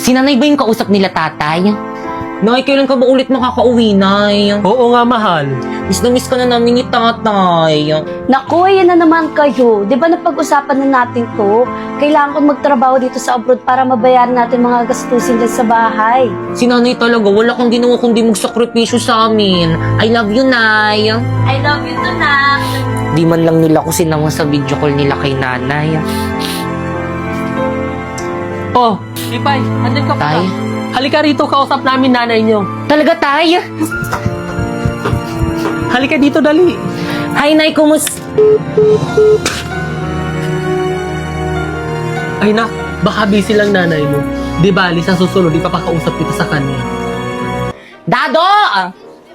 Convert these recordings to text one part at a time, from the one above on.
Si nanay ba yung kausap nila tatay? Nay, kailan ka ba ulit makakauwi, Nay? Oo nga, mahal. Miss na miss ka na namin ni tatay. Naku, ayan na naman kayo. Di ba napag-usapan na natin to? Kailangan ko magtrabaho dito sa abroad para mabayaran natin mga gastusin dyan sa bahay. Si nanay talaga, wala kang ginawa kundi magsakripisyo sa amin. I love you, Nay. I love you too, Nak. Di man lang nila ko sinama sa video call nila kay nanay. Oh, Ipay, andyan ka pa. Tay? Halika rito, kausap namin nanay nyo. Talaga, Tay? Halika dito, dali. Hi, Nay, kumusta? Ay nak, baka busy lang nanay mo. Di bali, sa susunod, ipapakausap kita sa kanya. Dado!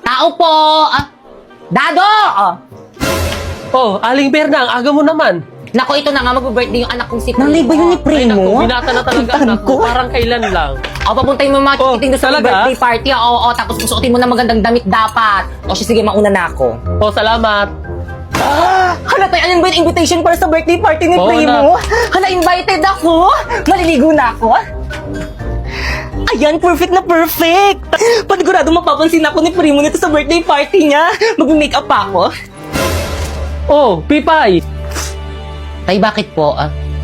Tao po! Dado! Oh, Aling Berna, ang aga mo naman. Nako, ito na nga, mag-birthday yung anak kong si Primo. Nanay ba yun ni Ay Primo? naku, binata na talaga Puntahan anak ko. mo. Parang kailan lang. O, papuntayin mo mga Oh, chikiting doon sa talaga? birthday party. Oo, tapos susuotin mo na magandang damit dapat. O, siya, sige, mauna na ako. Oh, salamat. Hala, tayo, alin ba yung invitation para sa birthday party ni Oo, Primo? Hala, invited ako. Maliligo na ako. Ayan, perfect na perfect. Panigurado mapapansin ako ni Primo nito sa birthday party niya. Mag-makeup pa ako. Oh, Pipay. Tay, bakit po?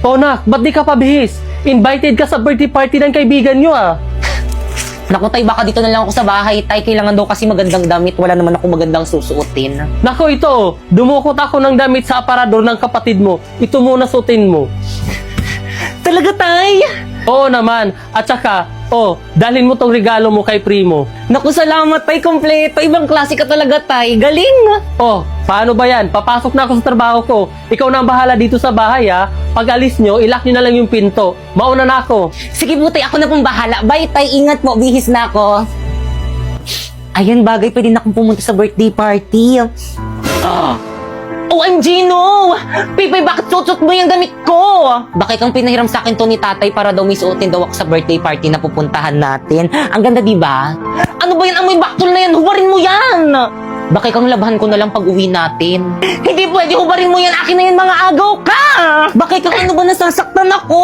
Oh, nak, ba't di ka pabihis? Invited ka sa birthday party ng kaibigan nyo, ah. Naku, Tay, baka dito na lang ako sa bahay. Tay, kailangan daw kasi magandang damit. Wala naman ako magandang susuotin. Nako, ito, dumukot ako ng damit sa aparador ng kapatid mo. Ito muna sutin mo. Talaga, Tay? Oo naman. At saka, dalhin mo tong regalo mo kay Primo. Naku, salamat, Tay. Kompleto. Ibang klase ka talaga, Tay. Galing. Oh, paano ba yan? Papasok na ako sa trabaho ko. Ikaw na ang bahala dito sa bahay, ha? Pag alis nyo, ilock nyo na lang yung pinto. Mauna na ako. Sige po, Tay. Ako na pong bahala. Bye, Tay. Ingat mo. Bihis na ako. Ayan, bagay. Pwede na akong pumunta sa birthday party. OMG, no! Pipay, bakit suot mo yung damit ko? Bakit kang pinahiram sa akin to ni tatay para daw may suotin daw ako sa birthday party na pupuntahan natin? Ang ganda, di ba? Ano ba yan? Amoy baktol na yan. Hubarin mo yan! Bakit kang labahan ko na lang pag uwi natin? Hindi pwede. Hubarin mo yan. Akin na yan, mga agaw ka! Bakit kang ano ba nasasaktan ako?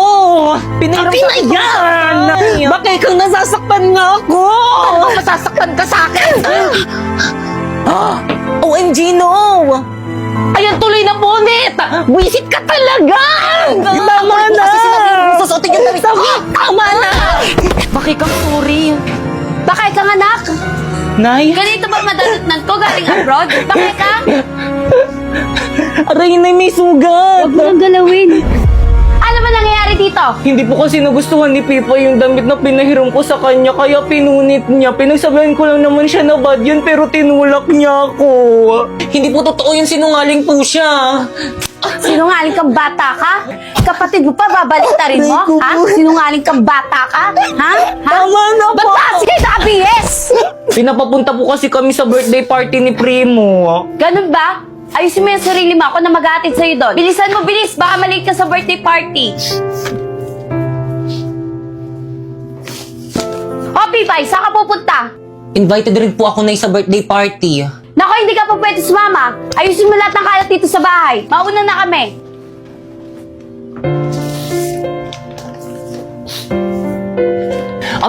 Pinahiram Akin sa na akin yan! yan! Bakit kang nasasaktan nga ako? Masasaktan ka sa akin! OMG, no! Ayan, tuloy na bonnet! Wisit ka talaga! Tama na! Kasi sinabi mo, susuotin yung damit. Tama na! Bakit kang sorry? Bakit kang anak? Nay? Ganito ba madalutnan ko galing abroad? Bakit ka? Aray, Nay, may sugat! Huwag mo nang galawin. Ano ba nangyayari dito? Hindi po kasi nagustuhan ni Pipa yung damit na pinahiram ko sa kanya, kaya pinunit niya. Pinagsabihan ko lang naman siya na bad yun, pero tinulak niya ako. Hindi po totoo yun, sinungaling po siya. Sinungaling kang bata ka? Kapatid mo pa, babaliktarin mo? Ha? Sinungaling kang bata ka? Ha? Ha? Tama na po! Ba't taas kayo sa ABS? Pinapapunta po kasi kami sa birthday party ni Primo. Ganun ba? Ayusin mo yung sarili mo. Ako na mag-aatid sa'yo doon. Bilisan mo, bilis. Baka malate ka sa birthday party. O, Pipay, saan ka pupunta? Invited rin po ako na sa birthday party. Nako, hindi ka pa pwede sumama. Ayusin mo lahat ng kalat dito sa bahay. Mauna na kami.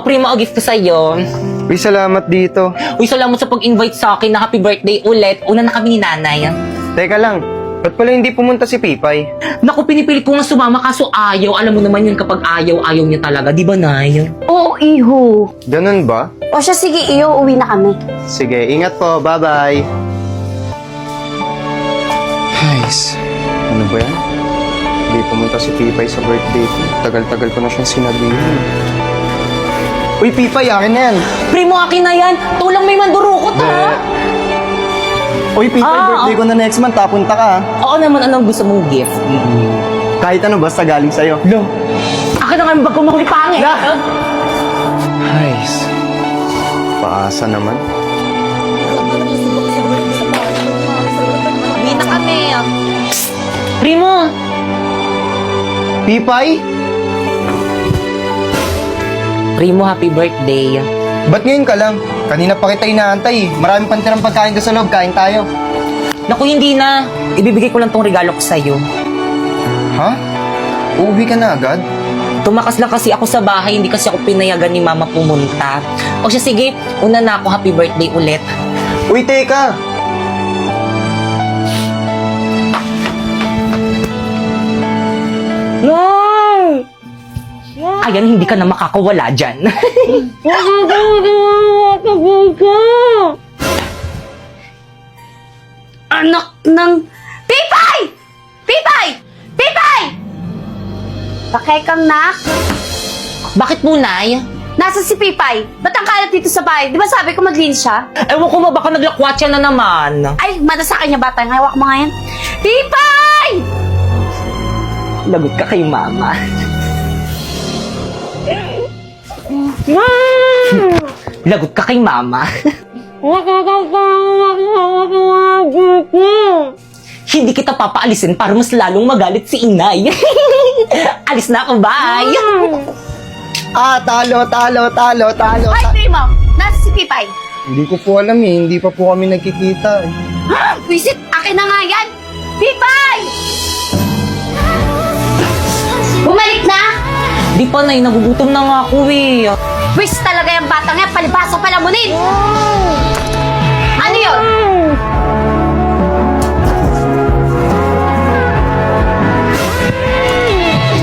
Primo, a gift ko sa'yo. Uy, salamat dito. Uy, salamat sa pag-invite sa akin na happy birthday ulit. Una na kami ni nanay. Teka lang, ba't pala hindi pumunta si Pipay? Naku, pinipilit ko nga sumama kaso ayaw. Alam mo naman yun kapag ayaw, ayaw niya talaga. Di ba, Nay? Oo, iho. Ganun ba? O siya, sige, iyo. Uwi na kami. Sige, ingat po. Bye-bye. Guys, ano ba yan? Hindi pumunta si Pipay sa birthday ko. Tagal-tagal ko na siyang sinabihan. Uy, Pipay, akin na yan. Primo, akin na yan. Tulang may mandurukot, ha? Uy, Pipay, birthday ko na next month. Punta ka, ha? Oo naman, anong gusto mong gift? Kahit ano, basta galing sa'yo. Lo, akin na nga yung bag ko mahuli pangit. Guys, paasa naman. Uwi na kami. Primo, Pipay? Primo, happy birthday. Ba't ngayon ka lang? Kanina pa kita inaantay. Marami pang tirang pagkain doon sa loob. Kain tayo. Naku, hindi na. Ibibigay ko lang tong regalo ko sa'yo. Ha? Uuwi ka na agad? Tumakas lang kasi ako sa bahay, hindi kasi ako pinayagan ni mama pumunta. O siya, sige, una na ako, happy birthday ulit. Uy, teka! Ayan, hindi ka na makakawala dyan. Anak ng... Pipay! Pipay! Pipay! Bakay kang nak? Bakit po, Nay? Nasa si Pipay? Ba't ang kalat dito sa bahay? Di ba sabi ko maglinis siya? Ewan ko ba, baka naglakwatsa na naman. Ay, mada sa kanya bata. Hawak mo nga yan. Pipay! Lagot ka kay mama. Lagot ka kay mama. Hindi kita papaalisin para mas lalong magalit si inay. Alis na ako, bye! Talo. Ay, Primo! Nasa si Pipay? Hindi ko po alam eh, hindi pa po kami nagkikita eh. Visit, akin na nga yan! Pipay! Bumalik na! Di pa, Nay, nagugutom na nga ako eh. Wish talaga yung batang yan, palibasa palamunin! Ano yun?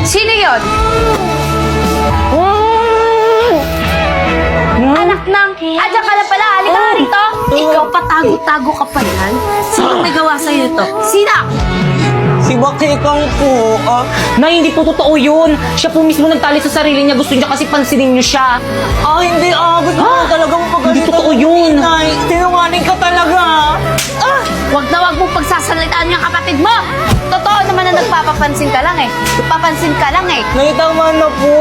Sino yun? Anak ng... Adyan ka na pala, halika nga rito! Ikaw patago-tago ka pa yan? Sino may gawa sa'yo ito? Sino? Si Bakekang po. Nay, hindi po totoo yun. Siya po mismo nagtali sa sarili niya. Gusto niya kasi pansinin niyo siya. Hindi, gusto ko talagang pagalitan. Hindi totoo yun. Nay, sinungaling ka talaga. Huwag na huwag mong pagsasalitaan yung kapatid mo! Totoo naman na nagpapapansin ka lang eh. Nagpapansin ka lang eh. Nay, tama na po.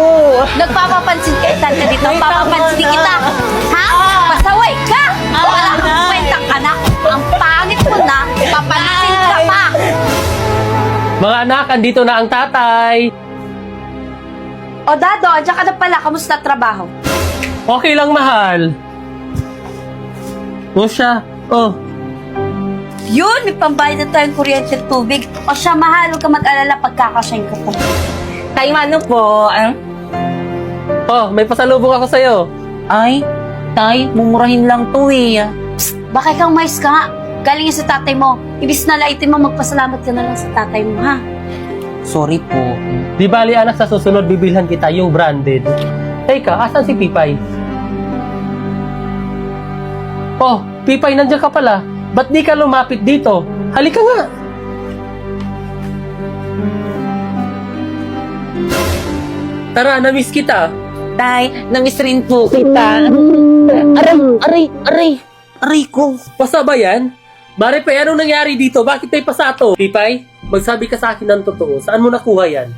Nagpapapansin ka dito. Nay, Papapansin tama na. kita. Ha? Pasaway ka! Wala kang Nay. kwenta ka na. Ang pangit mo na. Papansin ka pa. Mga anak, andito na ang tatay. O Dado, andyan ka na pala. Kamusta trabaho? Okay lang, mahal. O siya. Oh, Yun, may pambayad na tayong kuryente at tubig. O siya, mahal. Huwag ka mag-alala pagkakasyahin ko to. Tay, ano po? may pasalubong ako sa'yo. Ay, Tay, mumurahin lang to eh. Bakit kang mais ka nga? Galing yan sa tatay mo. Ibis na laitin mo, magpasalamat ka na lang sa tatay mo, ha? Sorry po. Di bali anak, sa susunod bibilhan kita yung branded. Teka, asan si Pipay? Oh, Pipay, nandiyan ka pala. Ba't di ka lumapit dito? Halika nga. Tara, na-miss kita. Tay, namiss rin po kita. Aray ko. Pasa ba yan? Maripay, anong nangyari dito? Bakit may pasato? Pipay, magsabi ka sa akin ng totoo. Saan mo nakuha yan?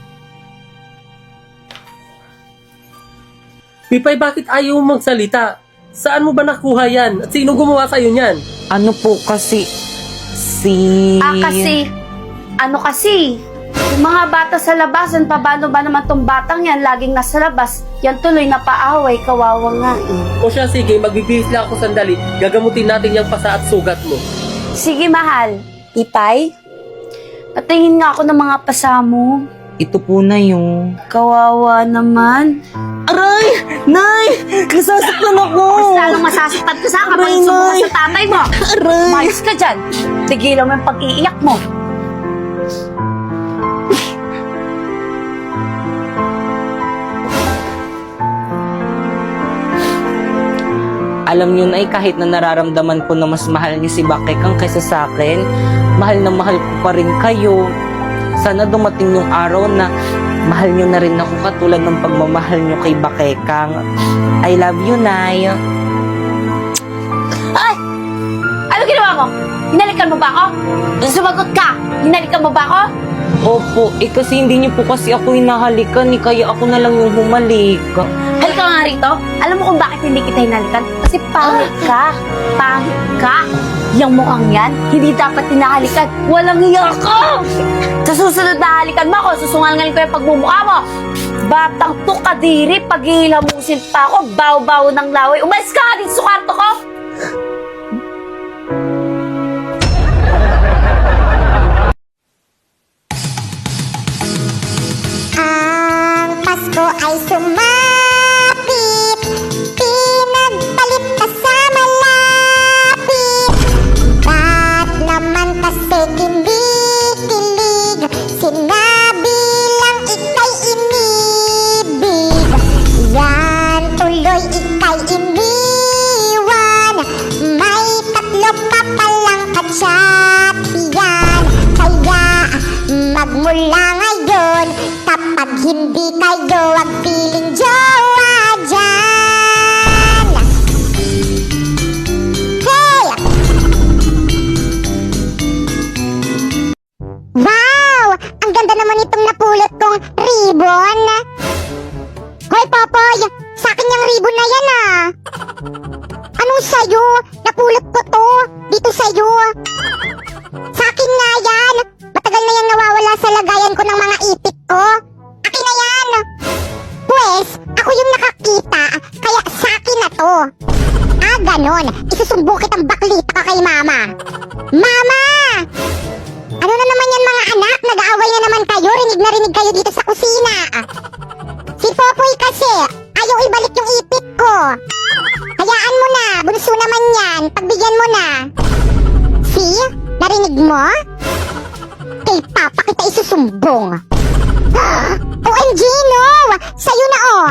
Pipay, bakit ayaw mo magsalita? Saan mo ba nakuha yan? At sino gumawa sa'yo niyan? Ano po kasi, Kasi, ano kasi? Yung mga bata sa labasan, paano ba naman tong batang yan? Laging nasa labas. Yan tuloy napaaway, kawawa nga eh. O siya, sige, magbibihis lang ako sandali. Gagamutin natin yung pasa at sugat mo. Sige, mahal. Ipay? Patingin nga ako ng mga pasa mo. Ito po na yung... Kawawa naman. Aray! Nay! Nasasaktan ako! Mas lalong masasaktan ka sa kapag sumuha sa tatay mo. Aray! Mayos ka dyan. Tigilan mo yung pag-iiyak mo. Alam niyo na kahit na nararamdaman ko na mas mahal niyo si Bakekang kaysa sa akin, mahal na mahal ko pa rin kayo. Sana dumating yung araw na mahal niyo na rin ako katulad ng pagmamahal niyo kay Bakekang. I love you, Nay. Ay! Ano ginawa mo? Hinalikan mo ba ako? Sumagot ka! Hinalikan mo ba ako? Opo, kasi hindi niyo po kasi ako hinahalikan, kaya ako na lang yung humalik. Halika nga rito. Alam mo kung bakit hindi kita hinalikan? Kasi pangit ka. Pangit ka. Yung mukhang yan, hindi dapat hinahalikan. Walang hiya ka! Sa susunod na halikan mo ako, susungalingan ko yung pagmumukha mo. Batang to kadiri, paghihilamusin pa ako, baw-baw ng laway. Umalis ka nga dito sa kwarto ko! Ang Pasko sumapit, pinagpalit ka sa malapit. Ba't naman kasi kinikilig? Sinabi lang ika'y inibig. Yan tuloy ika'y iniwan. May tatlo pa palang kachat yan. Kaya magmula ngayon, kapag hindi kayo ang piling jowa dyan. Hey! Wow! Ang ganda naman itong napulot kong ribbon. Hoy, Popoy! Sa akin yung ribbon na yan ah! Anong sa'yo? Napulot ko to! Dito sa'yo! Sa akin nga yan! Matagal na yung nawawala sa lagayan ko ng mga ipit ko! Akin na yan! Pwes, ako yung nakakita, kaya sa akin na to! Ah, ganon! Isusumbong kitang baklita ka kay Mama! Mama! Ano na naman yan mga anak? Nag-aaway na naman kayo, rinig na rinig kayo dito sa kusina! Si Popoy kasi, ayaw ibalik yung ipit ko! Hayaan mo na, bunso naman yan, pagbigyan mo na! See? Narinig mo? Kay Papa kita isusumbong! OMG, no! Sa'yo na oh!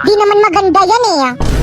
Di naman maganda yan eh!